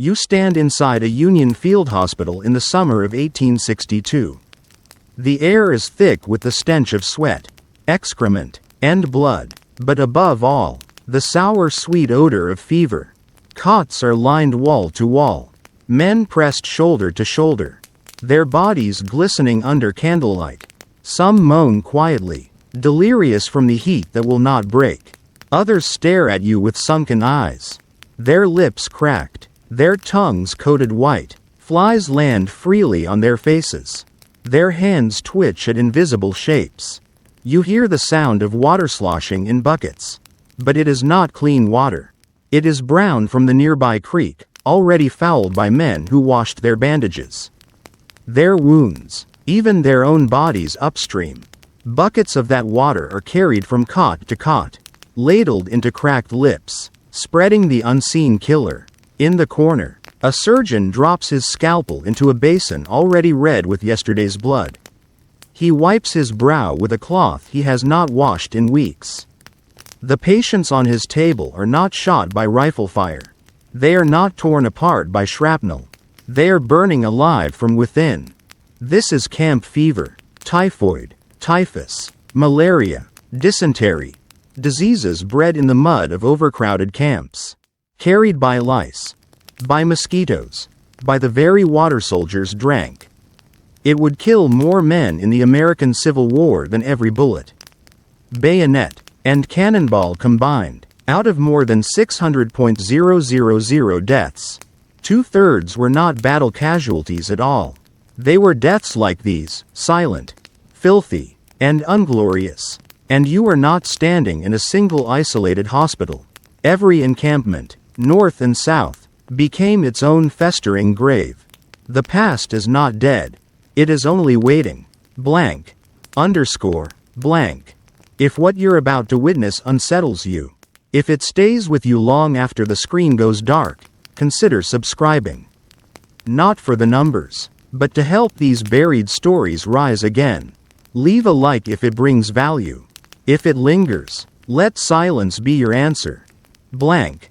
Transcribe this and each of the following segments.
You stand inside a Union field hospital in the summer of 1862. The air is thick with the stench of sweat, excrement, and blood, but above all, the sour sweet odor of fever. Cots are lined wall to wall, men pressed shoulder to shoulder, their bodies glistening under candlelight. Some moan quietly, delirious from the heat that will not break. Others stare at you with sunken eyes, their lips cracked, their tongues coated white. Flies land freely on their faces. Their hands twitch at invisible shapes. You hear the sound of water sloshing in buckets. But it is not clean water. It is brown from the nearby creek, already fouled by men who washed their bandages. Their wounds, even their own bodies upstream. Buckets of that water are carried from cot to cot, ladled into cracked lips, spreading the unseen killer. In the corner, a surgeon drops his scalpel into a basin already red with yesterday's blood. He wipes his brow with a cloth he has not washed in weeks. The patients on his table are not shot by rifle fire. They are not torn apart by shrapnel. They are burning alive from within. This is camp fever, typhoid, typhus, malaria, dysentery, diseases bred in the mud of overcrowded camps, carried by lice, by mosquitoes, by the very water soldiers drank. It would kill more men in the American Civil War than every bullet, bayonet, and cannonball combined. Out of more than 600,000 deaths, 2/3 were not battle casualties at all. They were deaths like these, silent, filthy, and unglorious. And you are not standing in a single isolated hospital. Every encampment, north and south, became its own festering grave. The past is not dead. It is only waiting. Blank. Blank. If what you're about to witness unsettles you, if it stays with you long after the screen goes dark, consider subscribing. Not for the numbers, but to help these buried stories rise again. Leave a like if it brings value. If it lingers, let silence be your answer. Blank.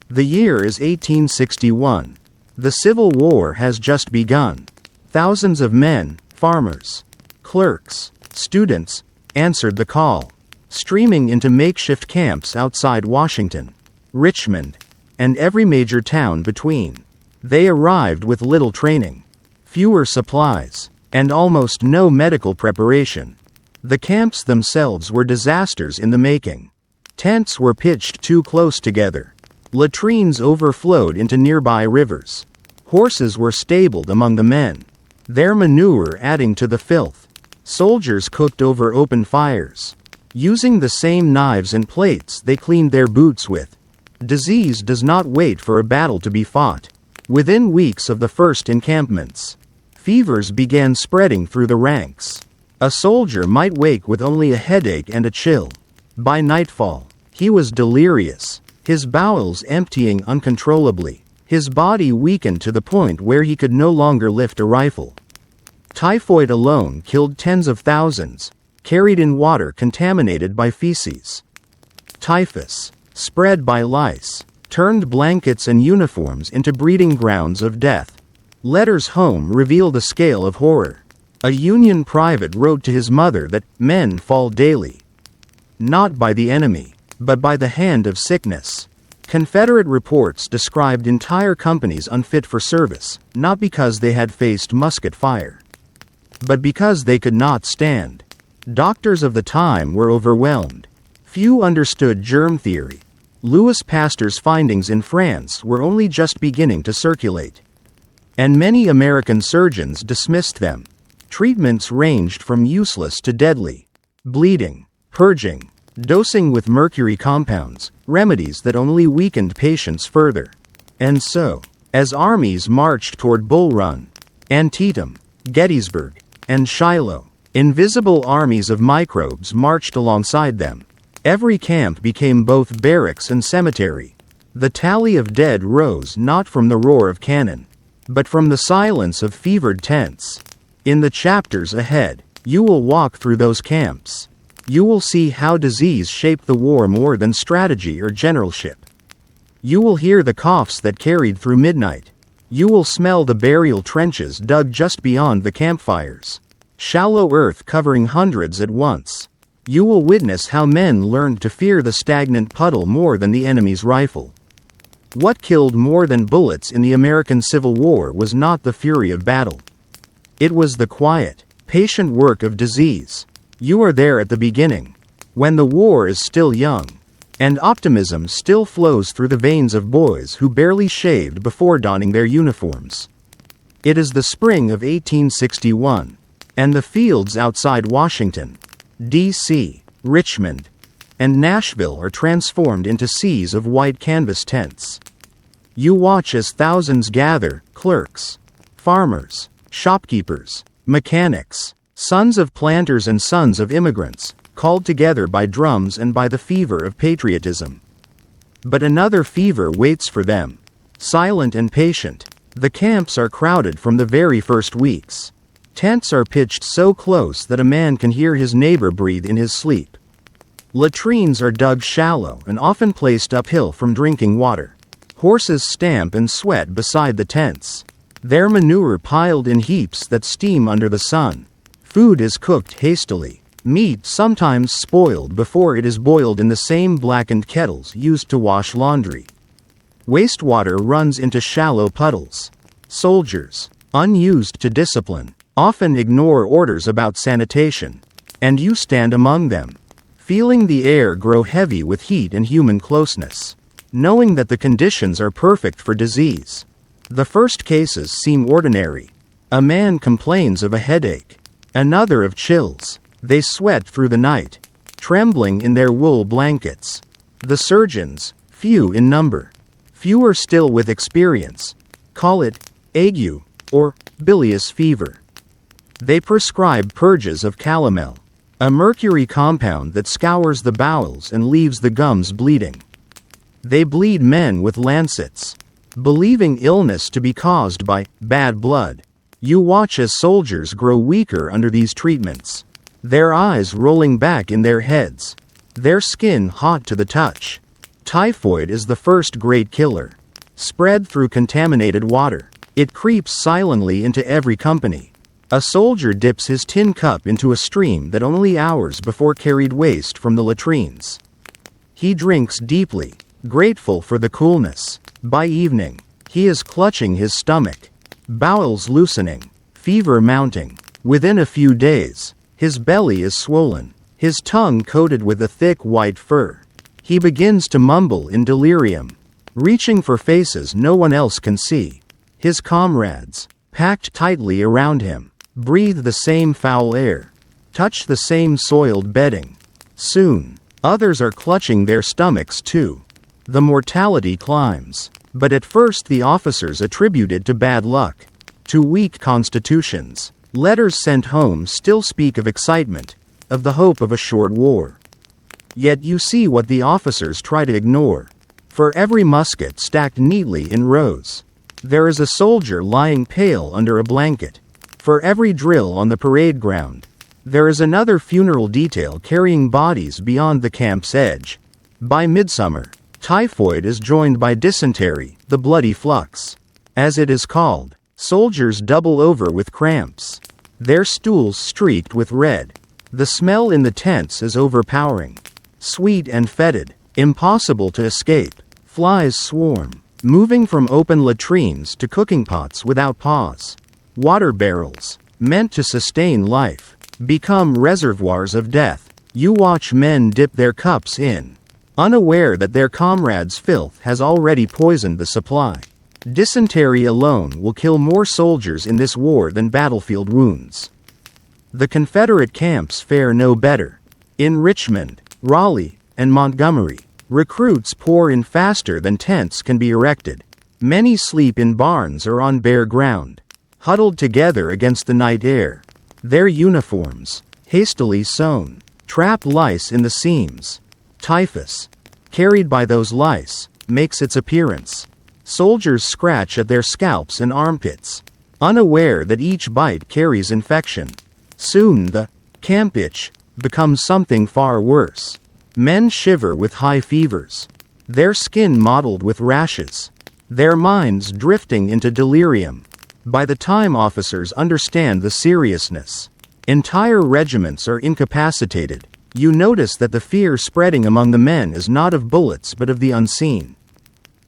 The year is 1861. The Civil War has just begun. Thousands of men, farmers, clerks, students, answered the call, streaming into makeshift camps outside Washington, Richmond, and every major town between. They arrived with little training, fewer supplies, and almost no medical preparation. The camps themselves were disasters in the making. Tents were pitched too close together. Latrines overflowed into nearby rivers. Horses were stabled among the men, their manure adding to the filth. Soldiers cooked over open fires, using the same knives and plates they cleaned their boots with. Disease does not wait for a battle to be fought. Within weeks of the first encampments, fevers began spreading through the ranks. A soldier might wake with only a headache and a chill. By nightfall, he was delirious, his bowels emptying uncontrollably, his body weakened to the point where he could no longer lift a rifle. Typhoid alone killed tens of thousands, carried in water contaminated by feces. Typhus, spread by lice, turned blankets and uniforms into breeding grounds of death. Letters home reveal the scale of horror. A Union private wrote to his mother that men fall daily, not by the enemy, but by the hand of sickness. Confederate reports described entire companies unfit for service, not because they had faced musket fire, but because they could not stand. Doctors of the time were overwhelmed. Few understood germ theory. Louis Pasteur's findings in France were only just beginning to circulate, and many American surgeons dismissed them. Treatments ranged from useless to deadly. Bleeding, purging, dosing with mercury compounds, remedies that only weakened patients further. And so, as armies marched toward Bull Run, Antietam, Gettysburg, and Shiloh, invisible armies of microbes marched alongside them. Every camp became both barracks and cemetery. The tally of dead rose not from the roar of cannon, but from the silence of fevered tents. In the chapters ahead, you will walk through those camps. You will see how disease shaped the war more than strategy or generalship. You will hear the coughs that carried through midnight. You will smell the burial trenches dug just beyond the campfires. Shallow earth covering hundreds at once. You will witness how men learned to fear the stagnant puddle more than the enemy's rifle. What killed more than bullets in the American Civil War was not the fury of battle. It was the quiet, patient work of disease. You are there at the beginning, when the war is still young, and optimism still flows through the veins of boys who barely shaved before donning their uniforms. It is the spring of 1861, and the fields outside Washington, D.C., Richmond, and Nashville are transformed into seas of white canvas tents. You watch as thousands gather, clerks, farmers, shopkeepers, mechanics, sons of planters and sons of immigrants, called together by drums and by the fever of patriotism. But another fever waits for them. Silent and patient, the camps are crowded from the very first weeks. Tents are pitched so close that a man can hear his neighbor breathe in his sleep. Latrines are dug shallow and often placed uphill from drinking water. Horses stamp and sweat beside the tents, their manure piled in heaps that steam under the sun. Food is cooked hastily, meat sometimes spoiled before it is boiled in the same blackened kettles used to wash laundry. Wastewater runs into shallow puddles. Soldiers, unused to discipline, often ignore orders about sanitation, and you stand among them, feeling the air grow heavy with heat and human closeness, knowing that the conditions are perfect for disease. The first cases seem ordinary. A man complains of a headache, another of chills. They sweat through the night, trembling in their wool blankets. The surgeons, few in number, fewer still with experience, call it ague or bilious fever. They prescribe purges of calomel, a mercury compound that scours the bowels and leaves the gums bleeding. They bleed men with lancets, believing illness to be caused by bad blood. You watch as soldiers grow weaker under these treatments, their eyes rolling back in their heads, their skin hot to the touch. Typhoid is the first great killer. Spread through contaminated water, it creeps silently into every company. A soldier dips his tin cup into a stream that only hours before carried waste from the latrines. He drinks deeply, grateful for the coolness. By evening, he is clutching his stomach, bowels loosening, fever mounting. Within a few days, his belly is swollen, his tongue coated with a thick white fur. He begins to mumble in delirium, reaching for faces no one else can see. His comrades, packed tightly around him, breathe the same foul air, touch the same soiled bedding. Soon, others are clutching their stomachs too. The mortality climbs, but at first the officers attribute it to bad luck, to weak constitutions. Letters sent home still speak of excitement, of the hope of a short war. Yet you see what the officers try to ignore. For every musket stacked neatly in rows, there is a soldier lying pale under a blanket. For every drill on the parade ground, there is another funeral detail carrying bodies beyond the camp's edge. By midsummer, typhoid is joined by dysentery, the bloody flux, as it is called. Soldiers double over with cramps, their stools streaked with red. The smell in the tents is overpowering, sweet and fetid, impossible to escape. Flies swarm, moving from open latrines to cooking pots without pause. Water barrels, meant to sustain life, become reservoirs of death. You watch men dip their cups in, unaware that their comrades' filth has already poisoned the supply. Dysentery alone will kill more soldiers in this war than battlefield wounds. The Confederate camps fare no better. In Richmond, Raleigh, and Montgomery, recruits pour in faster than tents can be erected. Many sleep in barns or on bare ground, huddled together against the night air. Their uniforms, hastily sewn, trap lice in the seams. Typhus, carried by those lice, makes its appearance. Soldiers scratch at their scalps and armpits, unaware that each bite carries infection. Soon the camp itch becomes something far worse. Men shiver with high fevers. their skin mottled with rashes, their minds drifting into delirium. By the time officers understand the seriousness, entire regiments are incapacitated. You notice that the fear spreading among the men is not of bullets but of the unseen.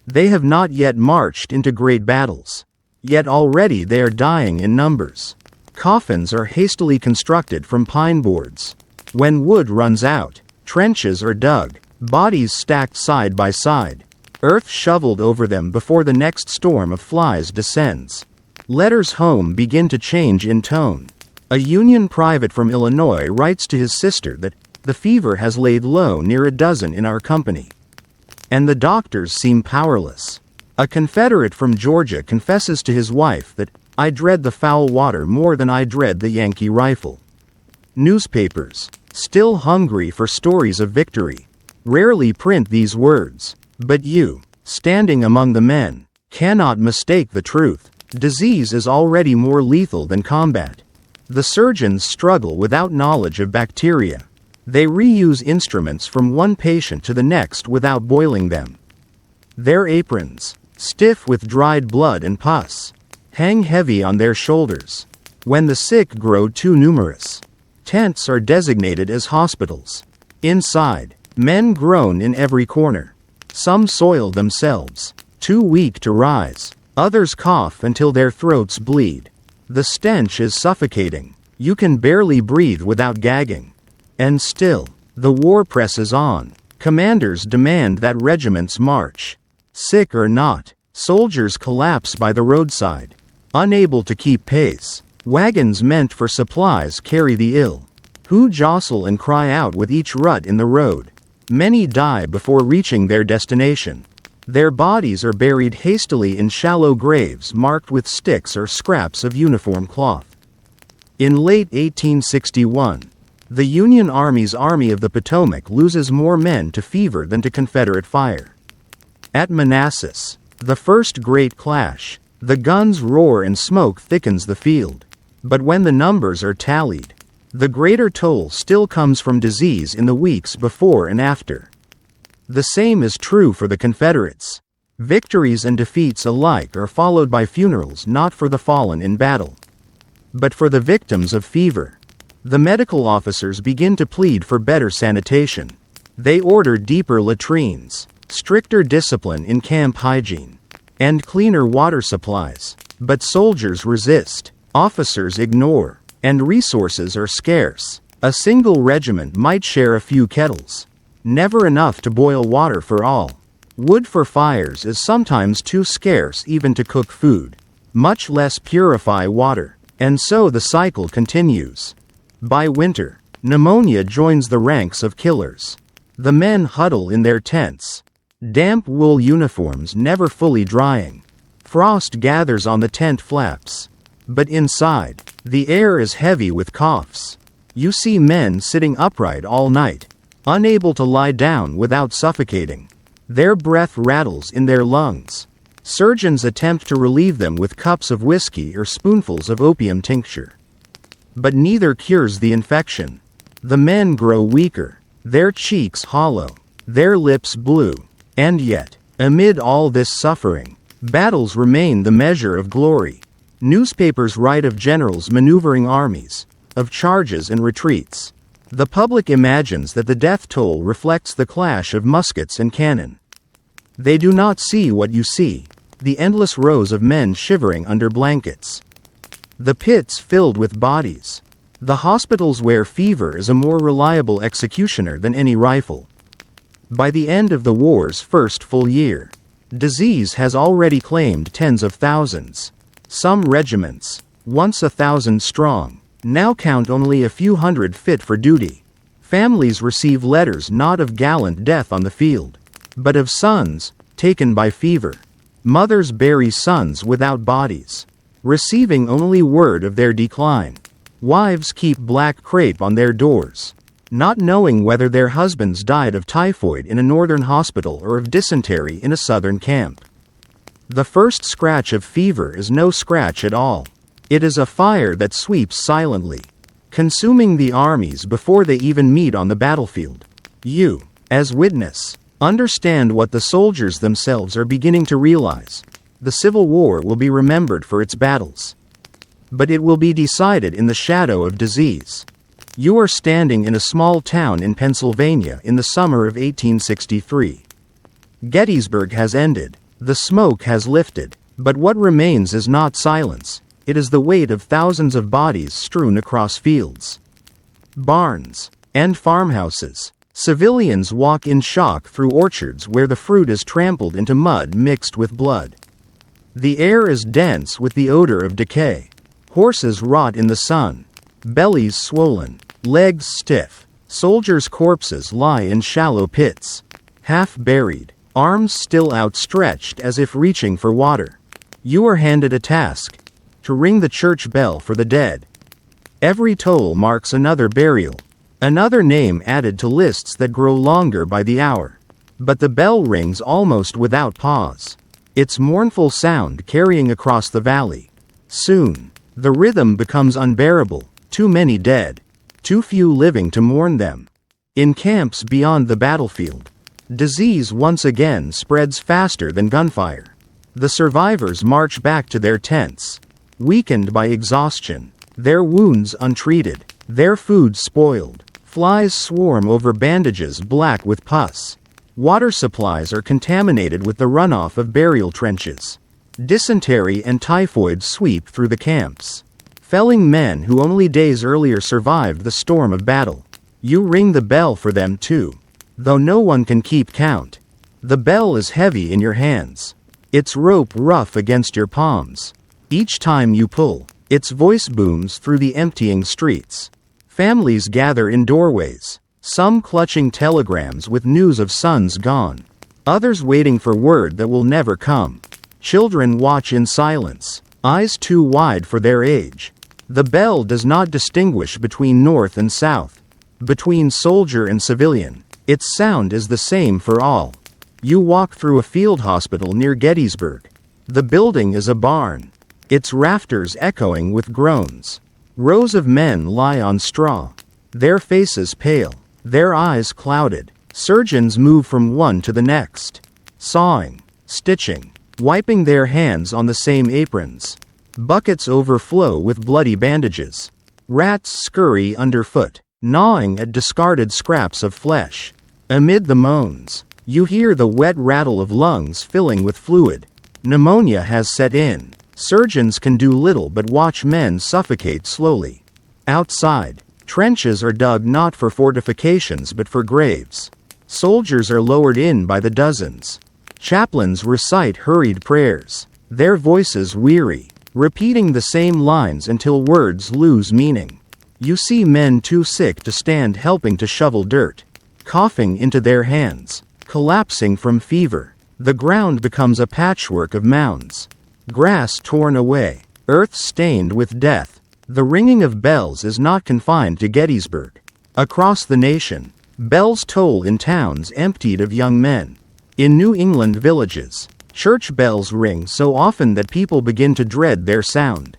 They have not yet marched into great battles, yet already they are dying in numbers. Coffins are hastily constructed from pine boards. When wood runs out, trenches are dug, bodies stacked side by side, earth shoveled over them before the next storm of flies descends. Letters home begin to change in tone. A Union private from Illinois writes to his sister that the fever has laid low near a dozen in our company, and the doctors seem powerless. A Confederate from Georgia confesses to his wife that I dread the foul water more than I dread the Yankee rifle. Newspapers, still hungry for stories of victory, rarely print these words, but you, standing among the men, cannot mistake the truth. Disease is already more lethal than combat. The surgeons struggle without knowledge of bacteria. They reuse instruments from one patient to the next without boiling them. Their aprons, stiff with dried blood and pus, hang heavy on their shoulders. When the sick grow too numerous, tents are designated as hospitals. Inside, men groan in every corner. Some soil themselves, too weak to rise. Others cough until their throats bleed. The stench is suffocating. You can barely breathe without gagging. And still, the war presses on. Commanders demand that regiments march. Sick or not, soldiers collapse by the roadside, unable to keep pace. Wagons meant for supplies carry the ill, who jostle and cry out with each rut in the road. Many die before reaching their destination. Their bodies are buried hastily in shallow graves marked with sticks or scraps of uniform cloth. In late 1861, the Union Army's Army of the Potomac loses more men to fever than to Confederate fire. At Manassas, the first great clash, the guns roar and smoke thickens the field. But when the numbers are tallied, the greater toll still comes from disease in the weeks before and after. The same is true for the Confederates. Victories and defeats alike are followed by funerals not for the fallen in battle, but for the victims of fever. The medical officers begin to plead for better sanitation. They order deeper latrines, stricter discipline in camp hygiene, and cleaner water supplies. But soldiers resist, officers ignore, and resources are scarce. A single regiment might share a few kettles, never enough to boil water for all. Wood for fires is sometimes too scarce even to cook food, much less purify water, and so the cycle continues. By winter, pneumonia joins the ranks of killers. The men huddle in their tents, damp wool uniforms never fully drying. Frost gathers on the tent flaps. But inside, the air is heavy with coughs. You see men sitting upright all night, unable to lie down without suffocating. Their breath rattles in their lungs. Surgeons attempt to relieve them with cups of whiskey or spoonfuls of opium tincture. But neither cures the infection. The men grow weaker, their cheeks hollow, their lips blue. And yet, amid all this suffering, battles remain the measure of glory. Newspapers write of generals maneuvering armies, of charges and retreats. The public imagines that the death toll reflects the clash of muskets and cannon. They do not see what you see, the endless rows of men shivering under blankets, the pits filled with bodies, the hospitals where fever is a more reliable executioner than any rifle. By the end of the war's first full year, disease has already claimed tens of thousands. Some regiments, once 1,000 strong, now count only a few hundred fit for duty. Families receive letters not of gallant death on the field, but of sons taken by fever. Mothers bury sons without bodies, receiving only word of their decline. Wives keep black crape on their doors, not knowing whether their husbands died of typhoid in a northern hospital or of dysentery in a southern camp. The first scratch of fever is no scratch at all. It is a fire that sweeps silently, consuming the armies before they even meet on the battlefield. You, as witness, Understand what the soldiers themselves are beginning to realize. The Civil War will be remembered for its battles, but it will be decided in the shadow of disease. You are standing in a small town in Pennsylvania in the summer of 1863. Gettysburg has ended. The smoke has lifted. But what remains is not silence. It is the weight of thousands of bodies strewn across fields, barns, and farmhouses. Civilians walk in shock through orchards where the fruit is trampled into mud mixed with blood. The air is dense with the odor of decay. Horses rot in the sun, bellies swollen, legs stiff. Soldiers' corpses lie in shallow pits, half buried, arms still outstretched as if reaching for water. You are handed a task: to ring the church bell for the dead. Every toll marks another burial, another name added to lists that grow longer by the hour. But the bell rings almost without pause, its mournful sound carrying across the valley. Soon, the rhythm becomes unbearable. Too many dead, too few living to mourn them. In camps beyond the battlefield, disease once again spreads faster than gunfire. The survivors march back to their tents, weakened by exhaustion, their wounds untreated, their food spoiled. Flies swarm over bandages black with pus. Water supplies are contaminated with the runoff of burial trenches. Dysentery and typhoid sweep through the camps, felling men who only days earlier survived the storm of battle. You ring the bell for them too, though no one can keep count. The bell is heavy in your hands, its rope rough against your palms. Each time you pull, its voice booms through the emptying streets. Families gather in doorways, some clutching telegrams with news of sons gone, others waiting for word that will never come. Children watch in silence, eyes too wide for their age. The bell does not distinguish between north and south, between soldier and civilian. Its sound is the same for all. You walk through a field hospital near Gettysburg. The building is a barn, its rafters echoing with groans. Rows of men lie on straw, their faces pale, their eyes clouded. Surgeons move from one to the next, sawing, stitching, wiping their hands on the same aprons. Buckets overflow with bloody bandages. Rats scurry underfoot, gnawing at discarded scraps of flesh. Amid the moans, you hear the wet rattle of lungs filling with fluid. Pneumonia has set in. Surgeons can do little but watch men suffocate slowly. Outside, trenches are dug not for fortifications but for graves. Soldiers are lowered in by the dozens. Chaplains recite hurried prayers, their voices weary, repeating the same lines until words lose meaning. You see men too sick to stand helping to shovel dirt, coughing into their hands, collapsing from fever. The ground becomes a patchwork of mounds, grass torn away, earth stained with death. The ringing of bells is not confined to Gettysburg. Across the nation, bells toll in towns emptied of young men. In New England villages, church bells ring so often that people begin to dread their sound.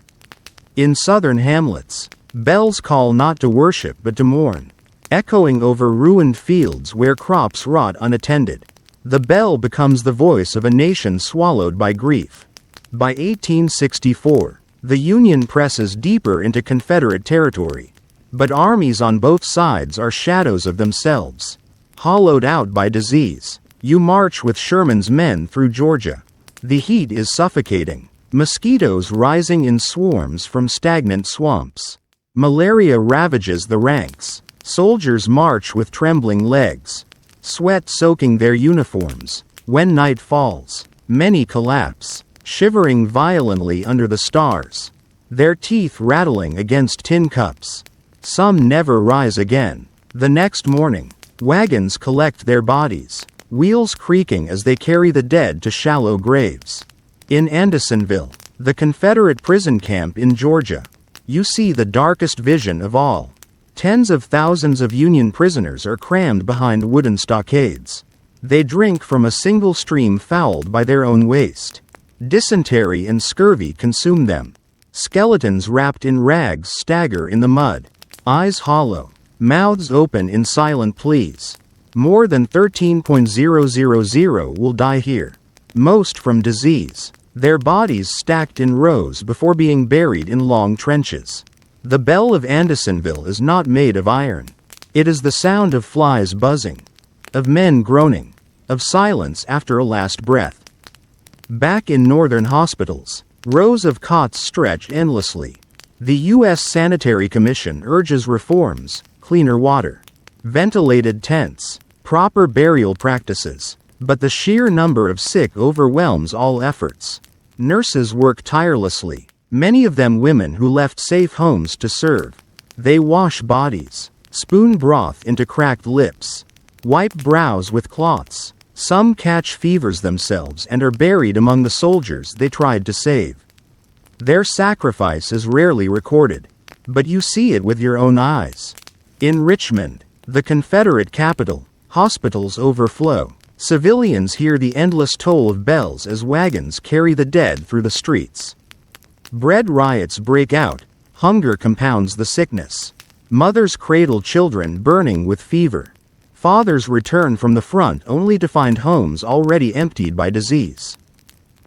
In southern hamlets, bells call not to worship but to mourn, echoing over ruined fields where crops rot unattended. The bell becomes the voice of a nation swallowed by grief. By 1864, the Union presses deeper into Confederate territory, but armies on both sides are shadows of themselves, hollowed out by disease. You march with Sherman's men through Georgia. The heat is suffocating, mosquitoes rising in swarms from stagnant swamps. Malaria ravages the ranks. Soldiers march with trembling legs, sweat soaking their uniforms. When night falls, many collapse, shivering violently under the stars, their teeth rattling against tin cups. Some never rise again. The next morning, wagons collect their bodies, wheels creaking as they carry the dead to shallow graves. In Andersonville, the Confederate prison camp in Georgia, you see the darkest vision of all. Tens of thousands of Union prisoners are crammed behind wooden stockades. They drink from a single stream fouled by their own waste. Dysentery and scurvy consume them. Skeletons wrapped in rags stagger in the mud, eyes hollow, mouths open in silent pleas. More than 13,000 will die here. Most from disease. Their bodies stacked in rows before being buried in long trenches. The bell of Andersonville is not made of iron. It is the sound of flies buzzing, of men groaning, of silence after a last breath. Back in northern hospitals, rows of cots stretch endlessly. The U.S. Sanitary Commission urges reforms, cleaner water, ventilated tents, proper burial practices. But the sheer number of sick overwhelms all efforts. Nurses work tirelessly, many of them women who left safe homes to serve. They wash bodies, spoon broth into cracked lips, wipe brows with cloths. Some catch fevers themselves and are buried among the soldiers they tried to save. Their sacrifice is rarely recorded, but you see it with your own eyes. In Richmond, the Confederate capital, hospitals overflow. Civilians hear the endless toll of bells as wagons carry the dead through the streets. Bread riots break out, hunger compounds the sickness. Mothers cradle children burning with fever. Fathers return from the front only to find homes already emptied by disease.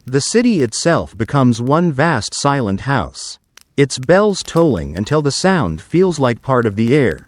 The city itself becomes one vast silent house, its bells tolling until the sound feels like part of the air.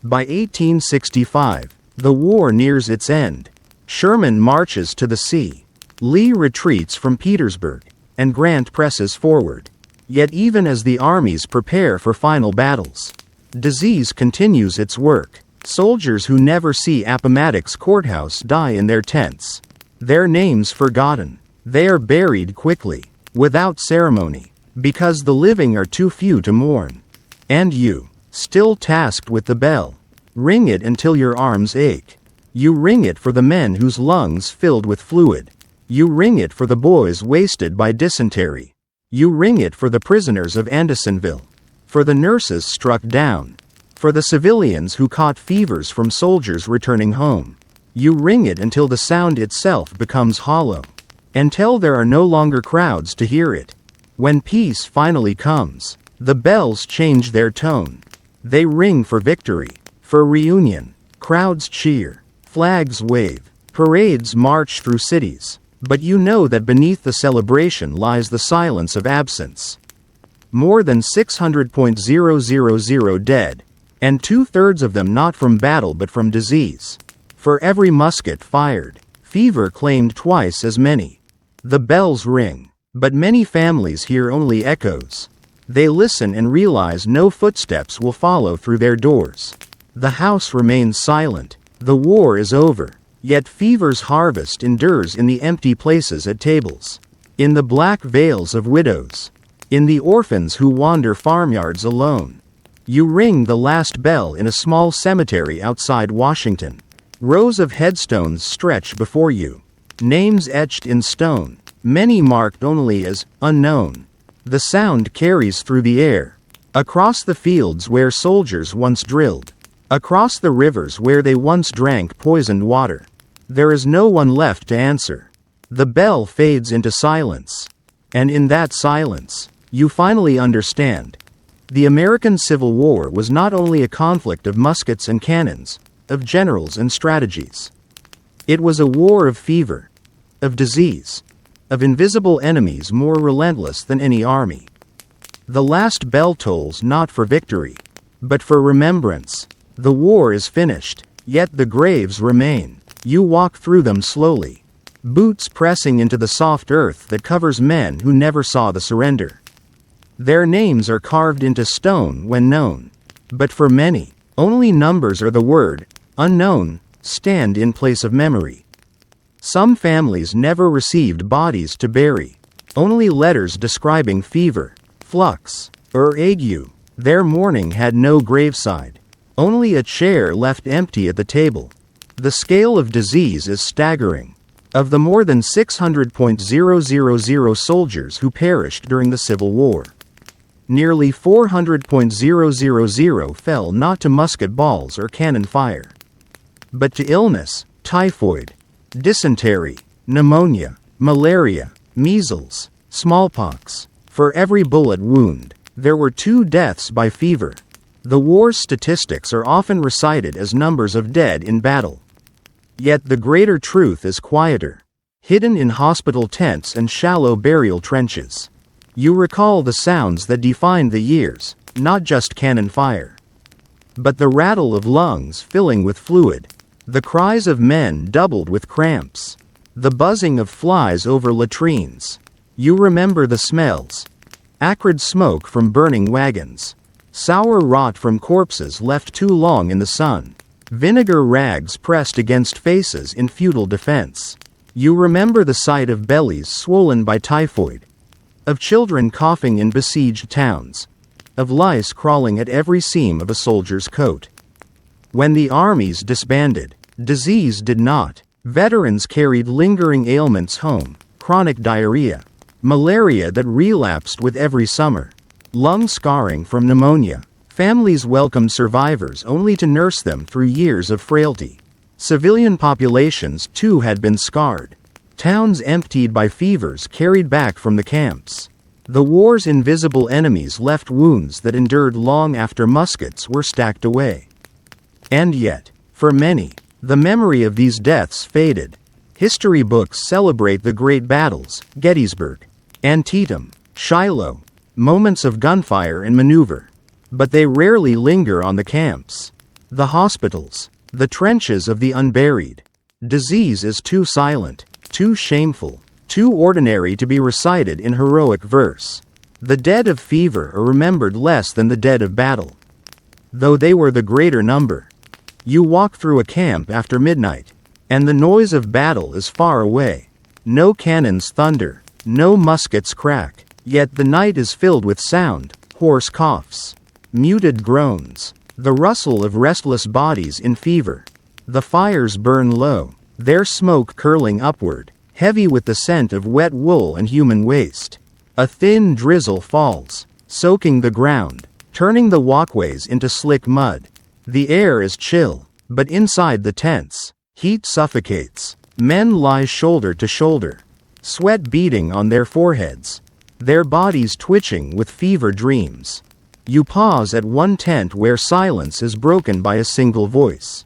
By 1865, the war nears its end. Sherman marches to the sea. Lee retreats from Petersburg, and Grant presses forward. Yet even as the armies prepare for final battles, disease continues its work. Soldiers who never see Appomattox Courthouse die in their tents. Their names forgotten. They are buried quickly, without ceremony, because the living are too few to mourn. And you, still tasked with the bell, ring it until your arms ache. You ring it for the men whose lungs filled with fluid. You ring it for the boys wasted by dysentery. You ring it for the prisoners of Andersonville, for the nurses struck down, for the civilians who caught fevers from soldiers returning home. You ring it until the sound itself becomes hollow, until there are no longer crowds to hear it. When peace finally comes, the bells change their tone. They ring for victory, for reunion. Crowds cheer. Flags wave, parades march through cities, but you know that beneath the celebration lies the silence of absence. More than 600,000 dead, and 2/3 of them not from battle but from disease. For every musket fired, fever claimed twice as many. The bells ring, but many families hear only echoes. They listen and realize no footsteps will follow through their doors. The house remains silent. The war is over, yet fever's harvest endures in the empty places at tables, in the black veils of widows, in the orphans who wander farmyards alone. You ring the last bell in a small cemetery outside Washington. Rows of headstones stretch before you, names etched in stone, many marked only as unknown. The sound carries through the air, across the fields where soldiers once drilled, across the rivers where they once drank poisoned water. There is no one left to answer. The bell fades into silence. And in that silence, you finally understand. The American Civil War was not only a conflict of muskets and cannons, of generals and strategies. It was a war of fever, of disease, of invisible enemies more relentless than any army. The last bell tolls not for victory, but for remembrance. The war is finished, yet the graves remain. You walk through them slowly, boots pressing into the soft earth that covers men who never saw the surrender. Their names are carved into stone when known, but for many, only numbers or the word, unknown, stand in place of memory. Some families never received bodies to bury, only letters describing fever, flux, or ague. Their mourning had no graveside. Only a chair left empty at the table. The scale of disease is staggering. Of the more than 600,000 soldiers who perished during the Civil War, nearly 400,000 fell not to musket balls or cannon fire, but to illness, typhoid, dysentery, pneumonia, malaria, measles, smallpox. For every bullet wound, there were 2 deaths by fever. The war's statistics are often recited as numbers of dead in battle. Yet the greater truth is quieter, hidden in hospital tents and shallow burial trenches. You recall the sounds that defined the years, not just cannon fire, but the rattle of lungs filling with fluid, the cries of men doubled with cramps, the buzzing of flies over latrines. You remember the smells: acrid smoke from burning wagons, sour rot from corpses left too long in the sun, vinegar rags pressed against faces in futile defense. You remember the sight of bellies swollen by typhoid, of children coughing in besieged towns, of lice crawling at every seam of a soldier's coat. When the armies disbanded, disease did not. Veterans carried lingering ailments home: chronic diarrhea, malaria that relapsed with every summer, lung scarring from pneumonia. Families welcomed survivors only to nurse them through years of frailty. Civilian populations too had been scarred. Towns emptied by fevers carried back from the camps. The war's invisible enemies left wounds that endured long after muskets were stacked away. And yet, for many, the memory of these deaths faded. History books celebrate the great battles: Gettysburg, Antietam, Shiloh, moments of gunfire and maneuver. But they rarely linger on the camps, the hospitals, the trenches of the unburied. Disease is too silent, too shameful, too ordinary to be recited in heroic verse. The dead of fever are remembered less than the dead of battle, though they were the greater number. You walk through a camp after midnight, and the noise of battle is far away. No cannons thunder, no muskets crack, yet the night is filled with sound: hoarse coughs, muted groans, the rustle of restless bodies in fever. The fires burn low, their smoke curling upward, heavy with the scent of wet wool and human waste. A thin drizzle falls, soaking the ground, turning the walkways into slick mud. The air is chill, but inside the tents, heat suffocates. Men lie shoulder to shoulder, sweat beading on their foreheads, their bodies twitching with fever dreams. You pause at one tent where silence is broken by a single voice.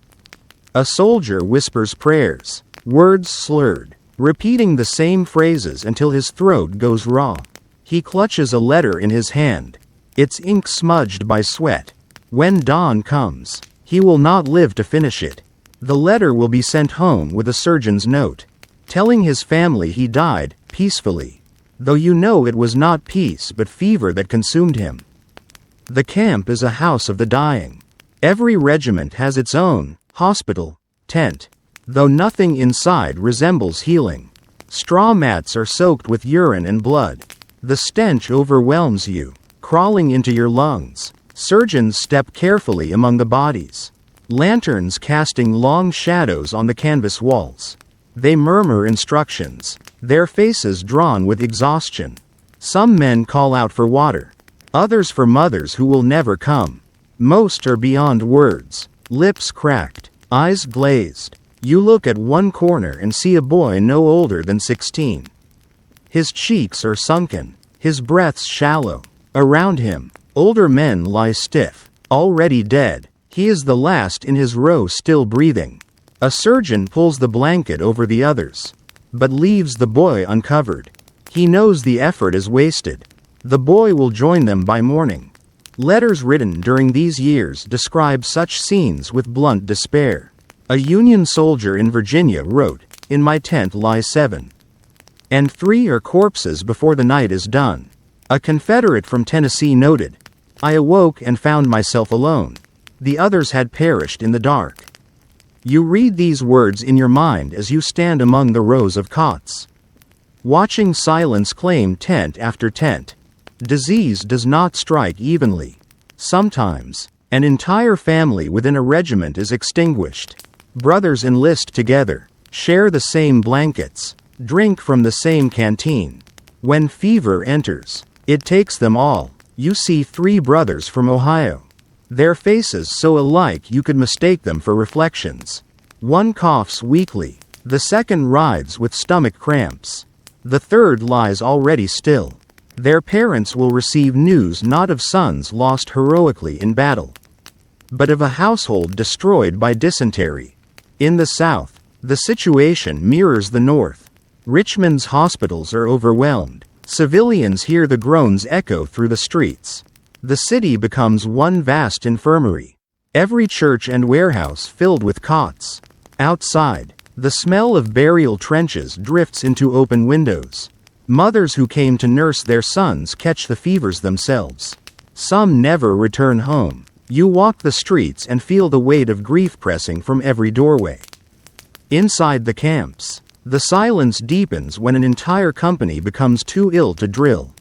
A soldier whispers prayers, words slurred, repeating the same phrases until his throat goes raw. He clutches a letter in his hand, its ink smudged by sweat. When dawn comes, he will not live to finish it. The letter will be sent home with a surgeon's note, telling his family he died peacefully, though you know it was not peace but fever that consumed him. The camp is a house of the dying. Every regiment has its own hospital tent, though nothing inside resembles healing. Straw mats are soaked with urine and blood. The stench overwhelms you, crawling into your lungs. Surgeons step carefully among the bodies, lanterns casting long shadows on the canvas walls. They murmur instructions, their faces drawn with exhaustion. Some men call out for water, others for mothers who will never come. Most are beyond words, lips cracked, eyes glazed. You look at one corner and see a boy no older than 16. His cheeks are sunken, his breaths shallow. Around him, older men lie stiff, already dead. He is the last in his row still breathing. A surgeon pulls the blanket over the others, but leaves the boy uncovered. He knows the effort is wasted. The boy will join them by morning. Letters written during these years describe such scenes with blunt despair. A Union soldier in Virginia wrote, "In my tent lie 7. And 3 are corpses before the night is done." A Confederate from Tennessee noted, "I awoke and found myself alone. The others had perished in the dark." You read these words in your mind as you stand among the rows of cots, watching silence claim tent after tent. Disease does not strike evenly. Sometimes, an entire family within a regiment is extinguished. Brothers enlist together, share the same blankets, drink from the same canteen. When fever enters, it takes them all. You see 3 brothers from Ohio, their faces so alike you could mistake them for reflections. One coughs weakly, the second writhes with stomach cramps, the third lies already still. Their parents will receive news not of sons lost heroically in battle, but of a household destroyed by dysentery. In the South, The situation mirrors the North. Richmond's hospitals are overwhelmed. Civilians hear the groans echo through the streets. The city becomes one vast infirmary. Every church and warehouse filled with cots. Outside, the smell of burial trenches drifts into open windows. Mothers who came to nurse their sons catch the fevers themselves. Some never return home. You walk the streets and feel the weight of grief pressing from every doorway. Inside the camps, the silence deepens when an entire company becomes too ill to drill.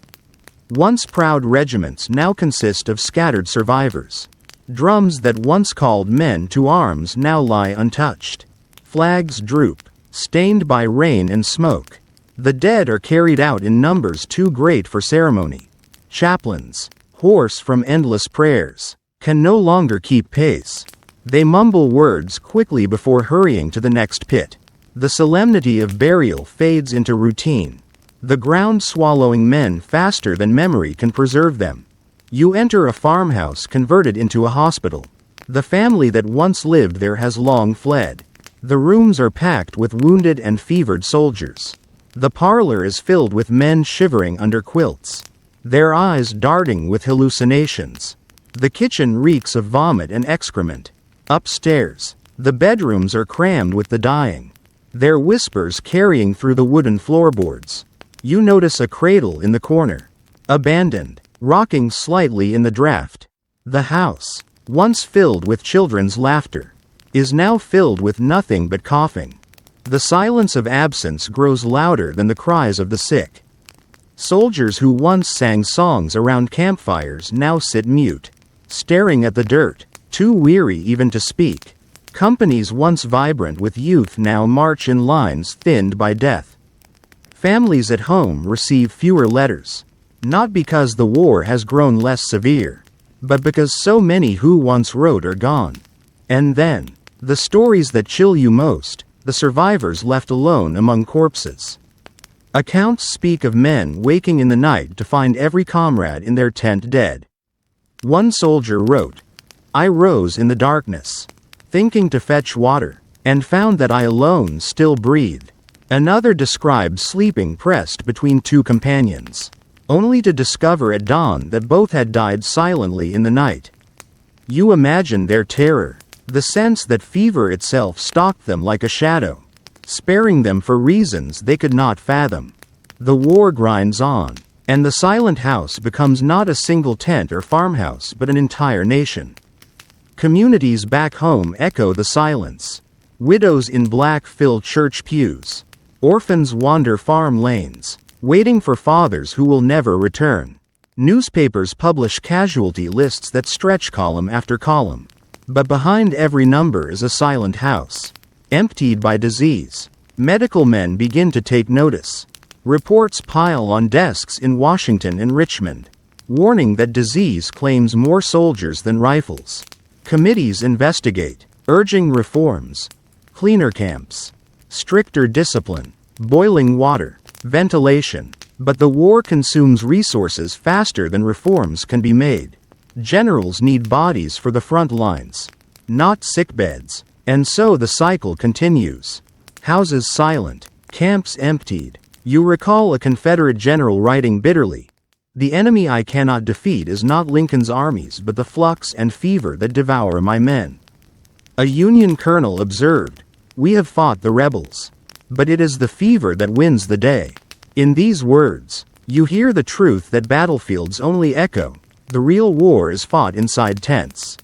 Once proud regiments now consist of scattered survivors. Drums that once called men to arms now lie untouched. Flags droop, stained by rain and smoke. The dead are carried out in numbers too great for ceremony. Chaplains, hoarse from endless prayers, can no longer keep pace. They mumble words quickly before hurrying to the next pit. The solemnity of burial fades into routine. The ground swallowing men faster than memory can preserve them. You enter a farmhouse converted into a hospital. The family that once lived there has long fled. The rooms are packed with wounded and fevered soldiers. The parlor is filled with men shivering under quilts, their eyes darting with hallucinations. The kitchen reeks of vomit and excrement. Upstairs, the bedrooms are crammed with the dying, their whispers carrying through the wooden floorboards. You notice a cradle in the corner, abandoned, rocking slightly in the draft. The house, once filled with children's laughter, is now filled with nothing but coughing. The silence of absence grows louder than the cries of the sick. Soldiers who once sang songs around campfires now sit mute, staring at the dirt, too weary even to speak. Companies once vibrant with youth now march in lines thinned by death. Families at home receive fewer letters, not because the war has grown less severe, but because so many who once wrote are gone. And then, the stories that chill you most, the survivors left alone among corpses. Accounts speak of men waking in the night to find every comrade in their tent dead. One soldier wrote, "I rose in the darkness, thinking to fetch water, and found that I alone still breathed." Another described sleeping pressed between two companions, only to discover at dawn that both had died silently in the night. You imagine their terror, the sense that fever itself stalked them like a shadow, sparing them for reasons they could not fathom. The war grinds on, and the silent house becomes not a single tent or farmhouse but an entire nation. Communities back home echo the silence. Widows in black fill church pews. Orphans wander farm lanes, waiting for fathers who will never return. Newspapers publish casualty lists that stretch column after column. But behind every number is a silent house, emptied by disease. Medical men begin to take notice. Reports pile on desks in Washington and Richmond, warning that disease claims more soldiers than rifles. Committees investigate, urging reforms, cleaner camps, stricter discipline, boiling water, ventilation. But the war consumes resources faster than reforms can be made. Generals need bodies for the front lines, not sickbeds. And so the cycle continues. Houses silent, camps emptied. You recall a Confederate general writing bitterly, "The enemy I cannot defeat is not Lincoln's armies but the flux and fever that devour my men." A Union colonel observed, "We have fought the rebels, but it is the fever that wins the day." In these words, you hear the truth that battlefields only echo. The real war is fought inside tents,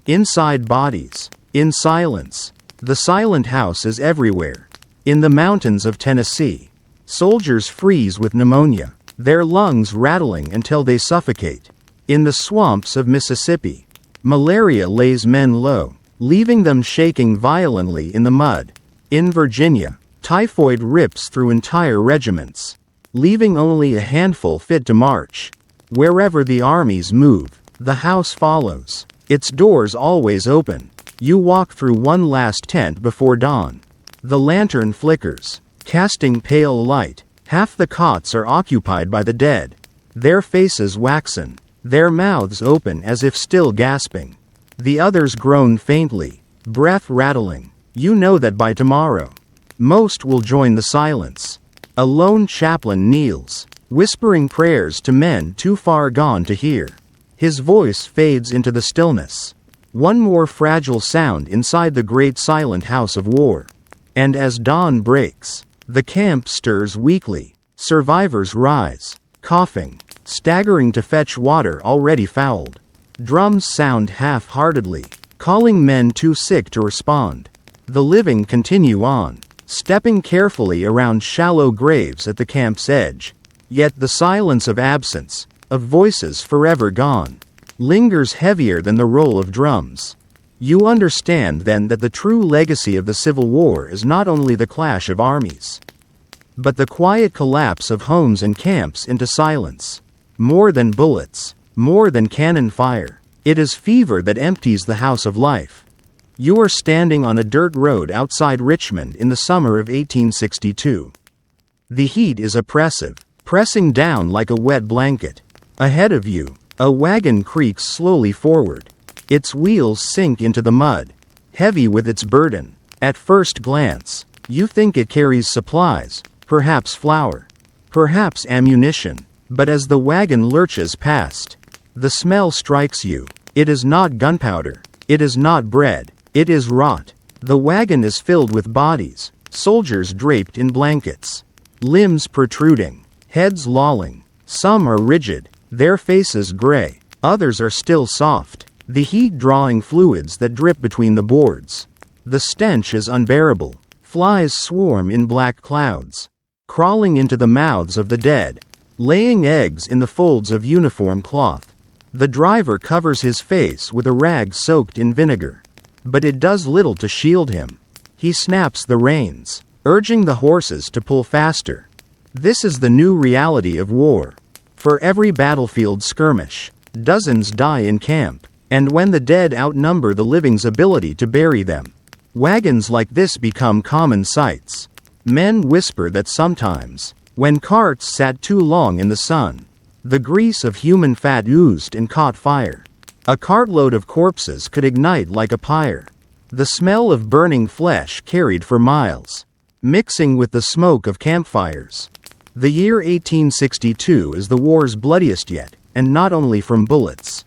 inside bodies, in silence. The silent house is everywhere. In the mountains of Tennessee, soldiers freeze with pneumonia, their lungs rattling until they suffocate. In the swamps of Mississippi, malaria lays men low, leaving them shaking violently in the mud. In Virginia, typhoid rips through entire regiments, leaving only a handful fit to march. Wherever the armies move, the house follows, its doors always open. You walk through one last tent before dawn. The lantern flickers, casting pale light. Half the cots are occupied by the dead, their faces waxen, their mouths open as if still gasping. The others groan faintly, breath rattling. You know that by tomorrow, most will join the silence. A lone chaplain kneels, whispering prayers to men too far gone to hear. His voice fades into the stillness. One more fragile sound inside the great silent house of war. And as dawn breaks, the camp stirs weakly. Survivors rise, coughing, staggering to fetch water already fouled. Drums sound half-heartedly, calling men too sick to respond. The living continue on, stepping carefully around shallow graves at the camp's edge. Yet the silence of absence, of voices forever gone, lingers heavier than the roll of drums. You understand then that the true legacy of the Civil War is not only the clash of armies, but the quiet collapse of homes and camps into silence. More than bullets, more than cannon fire, it is fever that empties the house of life. You are standing on a dirt road outside Richmond in the summer of 1862. The heat is oppressive, pressing down like a wet blanket. Ahead of you, a wagon creaks slowly forward. Its wheels sink into the mud, heavy with its burden. At first glance, you think it carries supplies, perhaps flour, perhaps ammunition. But as the wagon lurches past, the smell strikes you. It is not gunpowder. It is not bread. It is rot. The wagon is filled with bodies, soldiers draped in blankets, limbs protruding, heads lolling. Some are rigid, their faces gray. Others are still soft, the heat drawing fluids that drip between the boards. The stench is unbearable. Flies swarm in black clouds, crawling into the mouths of the dead, laying eggs in the folds of uniform cloth. The driver covers his face with a rag soaked in vinegar, but it does little to shield him. He snaps the reins, urging the horses to pull faster. This is the new reality of war. For every battlefield skirmish, dozens die in camp, and when the dead outnumber the living's ability to bury them, wagons like this become common sights. Men whisper that sometimes, when carts sat too long in the sun, the grease of human fat oozed and caught fire. A cartload of corpses could ignite like a pyre. The smell of burning flesh carried for miles, mixing with the smoke of campfires. The year 1862 is the war's bloodiest yet, and not only from bullets.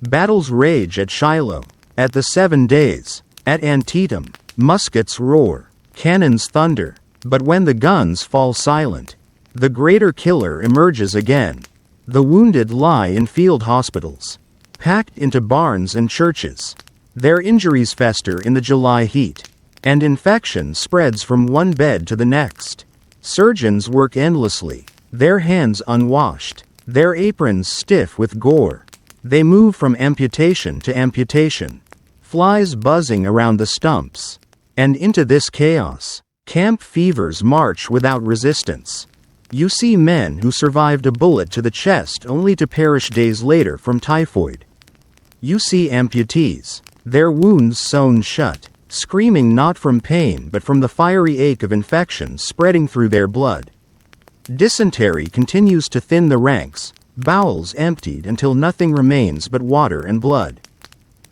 Battles rage at Shiloh, at the 7 Days, at Antietam. Muskets roar, cannons thunder, but when the guns fall silent, the greater killer emerges again. The wounded lie in field hospitals, packed into barns and churches. Their injuries fester in the July heat, and infection spreads from one bed to the next. Surgeons work endlessly, their hands unwashed, their aprons stiff with gore. They move from amputation to amputation, flies buzzing around the stumps. And into this chaos, camp fevers march without resistance. You see men who survived a bullet to the chest only to perish days later from typhoid. You see amputees, their wounds sewn shut, screaming not from pain but from the fiery ache of infection spreading through their blood. Dysentery continues to thin the ranks, bowels emptied until nothing remains but water and blood.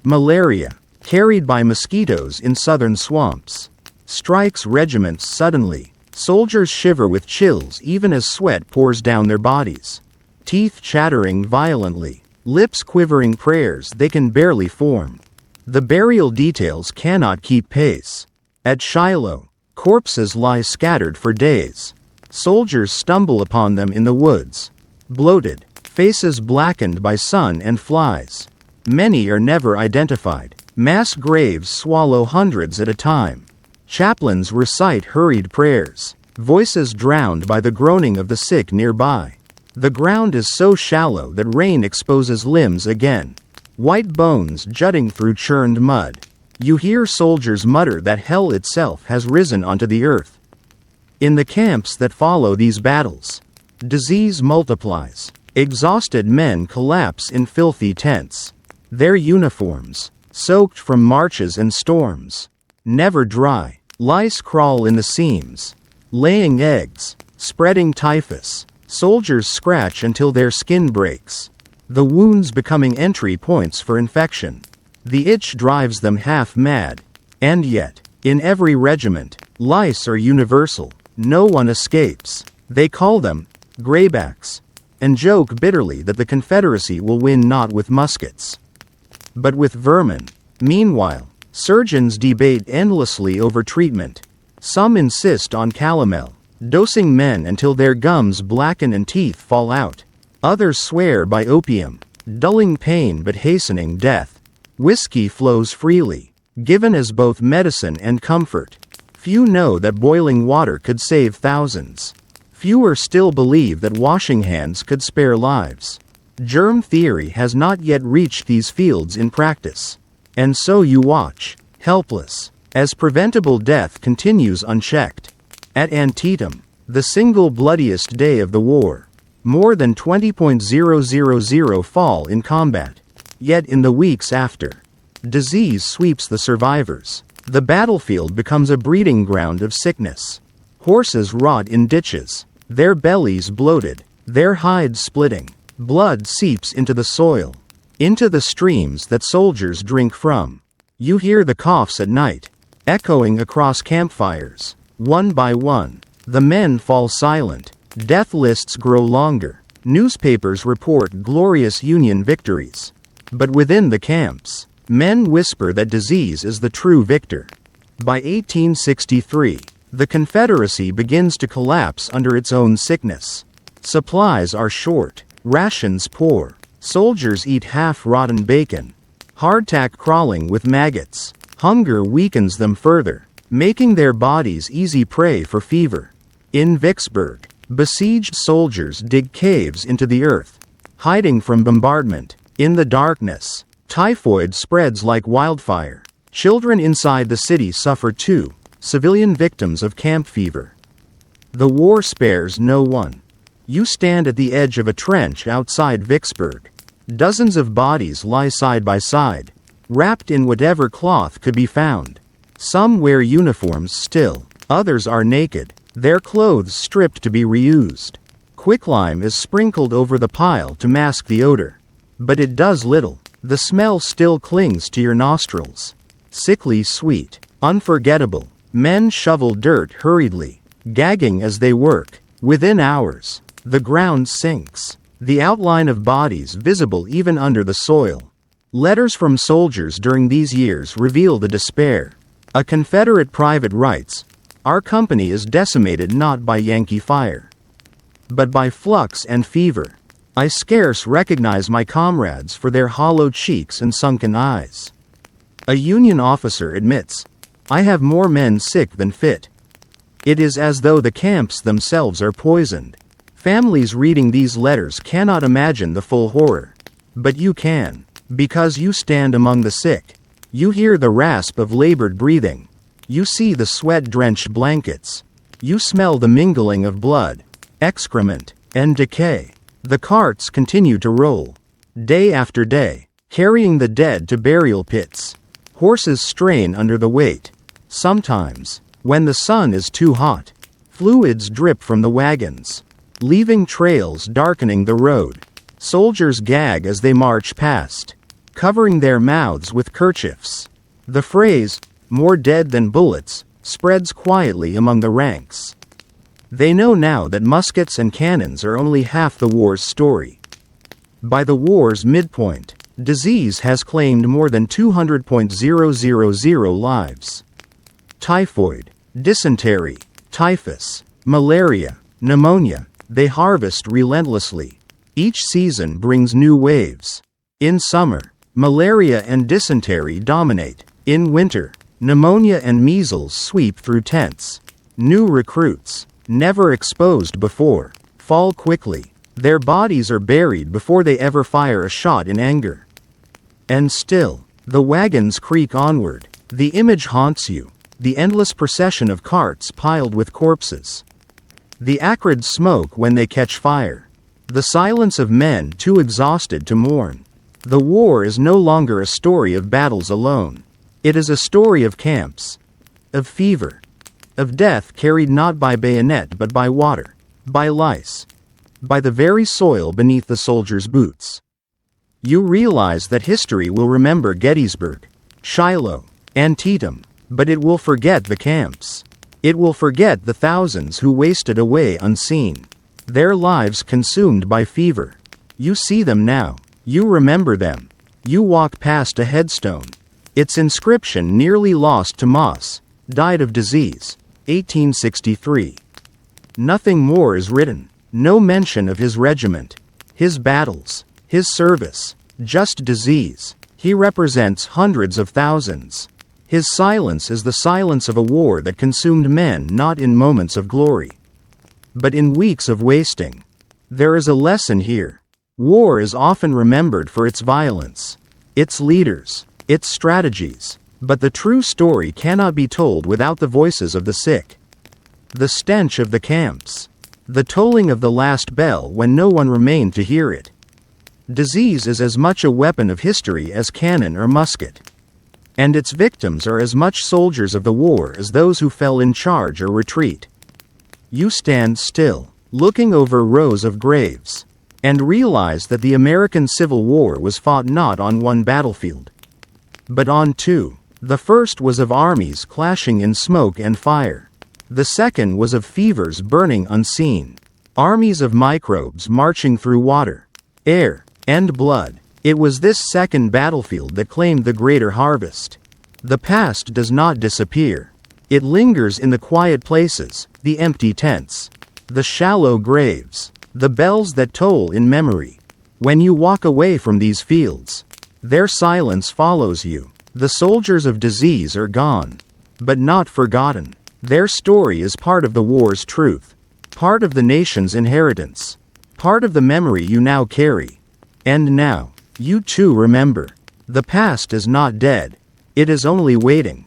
Malaria, carried by mosquitoes in southern swamps, strikes regiments suddenly. Soldiers shiver with chills even as sweat pours down their bodies. Teeth chattering violently, lips quivering prayers they can barely form. The burial details cannot keep pace. At Shiloh, corpses lie scattered for days. Soldiers stumble upon them in the woods, bloated, faces blackened by sun and flies. Many are never identified. Mass graves swallow hundreds at a time. Chaplains recite hurried prayers, voices drowned by the groaning of the sick nearby. The ground is so shallow that rain exposes limbs again, white bones jutting through churned mud. You hear soldiers mutter that hell itself has risen onto the earth. In the camps that follow these battles, disease multiplies. Exhausted men collapse in filthy tents. Their uniforms, soaked from marches and storms, never dry. Lice crawl in the seams, laying eggs, spreading typhus. Soldiers scratch until their skin breaks, the wounds becoming entry points for infection. The itch drives them half mad. And yet, In every regiment, lice are universal. No one escapes. They call them graybacks, and joke bitterly that the Confederacy will win not with muskets, but with vermin. Meanwhile, surgeons debate endlessly over treatment. Some insist on calomel, dosing men until their gums blacken and teeth fall out. Others swear by opium, dulling pain but hastening death. Whiskey flows freely, given as both medicine and comfort. Few know that boiling water could save thousands. Fewer still believe that washing hands could spare lives. Germ theory has not yet reached these fields in practice. And so you watch, helpless, as preventable death continues unchecked. At Antietam, the single bloodiest day of the war, more than 20,000 fall in combat. Yet in the weeks after, disease sweeps the survivors. The battlefield becomes a breeding ground of sickness. Horses rot in ditches, their bellies bloated, their hides splitting. Blood seeps into the soil, into the streams that soldiers drink from. You hear the coughs at night, echoing across campfires. One by one, the men fall silent. Death lists grow longer. Newspapers report glorious Union victories. But within the camps, men whisper that disease is the true victor. By 1863, the Confederacy begins to collapse under its own sickness. Supplies are short, rations poor. Soldiers eat half-rotten bacon. Hardtack crawling with maggots. Hunger weakens them further, making their bodies easy prey for fever. In Vicksburg, besieged soldiers dig caves into the earth, hiding from bombardment. In the darkness, typhoid spreads like wildfire. Children inside the city suffer too, civilian victims of camp fever. The war spares no one. You stand at the edge of a trench outside Vicksburg. Dozens of bodies lie side by side, wrapped in whatever cloth could be found. Some wear uniforms still, others are naked, their clothes stripped to be reused. Quicklime is sprinkled over the pile to mask the odor. But it does little. The smell still clings to your nostrils. Sickly sweet, unforgettable. Men shovel dirt hurriedly, gagging as they work. Within hours, the ground sinks, the outline of bodies visible even under the soil. Letters from soldiers during these years reveal the despair. A Confederate private writes, "Our company is decimated not by Yankee fire, but by flux and fever. I scarce recognize my comrades for their hollow cheeks and sunken eyes." A Union officer admits, "I have more men sick than fit." It is as though the camps themselves are poisoned. Families reading these letters cannot imagine the full horror. But you can, because you stand among the sick. You hear the rasp of labored breathing. You see the sweat-drenched blankets. You smell the mingling of blood, excrement, and decay. The carts continue to roll, day after day, carrying the dead to burial pits. Horses strain under the weight. Sometimes, when the sun is too hot, fluids drip from the wagons, leaving trails darkening the road. Soldiers gag as they march past, covering their mouths with kerchiefs. The phrase, "more dead than bullets," spreads quietly among the ranks. They know now that muskets and cannons are only half the war's story. By the war's midpoint, disease has claimed more than 200,000 lives. Typhoid, dysentery, typhus, malaria, pneumonia, they harvest relentlessly. Each season brings new waves. In summer, malaria and dysentery dominate. In winter, pneumonia and measles sweep through tents. New recruits, never exposed before, fall quickly. Their bodies are buried before they ever fire a shot in anger. And still, the wagons creak onward. The image haunts you, the endless procession of carts piled with corpses. The acrid smoke when they catch fire. The silence of men too exhausted to mourn. The war is no longer a story of battles alone. It is a story of camps, of fever, of death carried not by bayonet but by water, by lice, by the very soil beneath the soldiers' boots. You realize that history will remember Gettysburg, Shiloh, Antietam, But it will forget the camps. It will forget the thousands who wasted away unseen. Their lives consumed by fever. You see them now. You remember them. You walk past a headstone. Its inscription nearly lost to moss. Died of disease. 1863. Nothing more is written. No mention of his regiment, his battles, his service. Just disease. He represents hundreds of thousands. His silence is the silence of a war that consumed men not in moments of glory, but in weeks of wasting. There is a lesson here. War is often remembered for its violence, its leaders, its strategies, but the true story cannot be told without the voices of the sick, the stench of the camps, the tolling of the last bell when no one remained to hear it. Disease is as much a weapon of history as cannon or musket. And its victims are as much soldiers of the war as those who fell in charge or retreat. You stand still, looking over rows of graves, and realize that the American Civil War was fought not on one battlefield, but on two. The first was of armies clashing in smoke and fire. The second was of fevers burning unseen, armies of microbes marching through water, air, and blood. It was this second battlefield that claimed the greater harvest. The past does not disappear. It lingers in the quiet places, the empty tents, the shallow graves, the bells that toll in memory. When you walk away from these fields, their silence follows you. The soldiers of disease are gone, but not forgotten. Their story is part of the war's truth, part of the nation's inheritance, part of the memory you now carry. And now, you too remember. The past is not dead. It is only waiting.